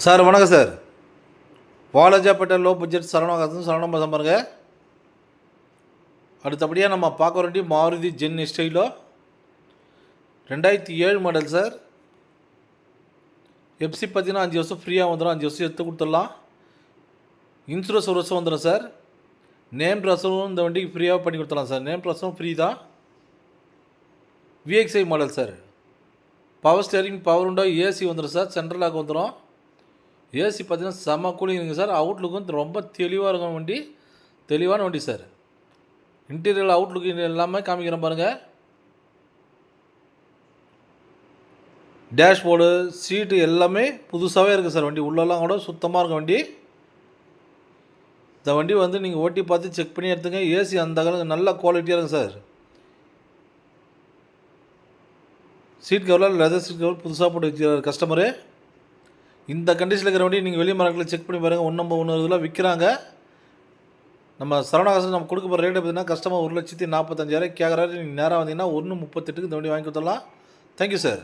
Sir வணக்கம் sir. Walajapet low budget Saravana பசம் பாருங்க. அடுத்தபடியாக நம்ம பார்க்க வேண்டிய Maruti Zen Estilo 2007 model sir. FC பார்த்தீங்கன்னா 5 வருஷம் ஃப்ரீயாக வந்துடும். 5 வருஷம் எடுத்து கொடுத்துடலாம். இன்சூரன்ஸ் ஒரு வருஷம் வந்துடும் சார். நேம் ட்ரான்ஸ்ஃபரும் இந்த வண்டிக்கு ஃப்ரீயாக பண்ணி கொடுத்துடலாம் சார். நேம் ட்ரான்ஸ்ஃபரும் ஃப்ரீ தான். VXi model sir. Power steering, power window, AC வந்துடும் சார். சென்ட்ரல் லாக் வந்துடும். ஏசி பார்த்தீங்கன்னா செம்ம கூலிங் இருக்குது சார். அவுட்லுக்கு வந்து ரொம்ப தெளிவாக இருக்கும் வண்டி. தெளிவான வண்டி சார். இன்டீரியர் அவுட்லுக்கு எல்லாமே காமிக்கிறேன் பாருங்கள். டேஷ்போர்டு, சீட்டு எல்லாமே புதுசாகவே இருக்குது சார். வண்டி உள்ளெல்லாம் கூட சுத்தமாக இருக்கும் வண்டி. இந்த வண்டி வந்து நீங்கள் ஓட்டி பார்த்து செக் பண்ணி எடுத்துங்க. ஏசி அந்த அளவுக்கு நல்ல குவாலிட்டியாக இருக்கும் சார். சீட் கவரில் லெதர் சீட் கவர் புதுசாக போட்டு வச்சுருக்காரு கஸ்டமரு. இந்த கண்டிஷனில் இருக்கிற வண்டி நீங்கள் வெளி மார்க்கெட்டில் செக் பண்ணி பாருங்கள். 150 இதெல்லாம் விற்கிறாங்க. நம்ம சரவணாகாசன் நம்ம கொடுக்க போகிற ரேட்டு பார்த்தீங்கன்னா கஸ்டமர் 1,45,000 கேட்குறாரு. நீங்கள் நேராக வந்தீங்கன்னா 1,38க்கு இந்த வண்டி வாங்கி கொடுத்துடலாம். Thank you sir.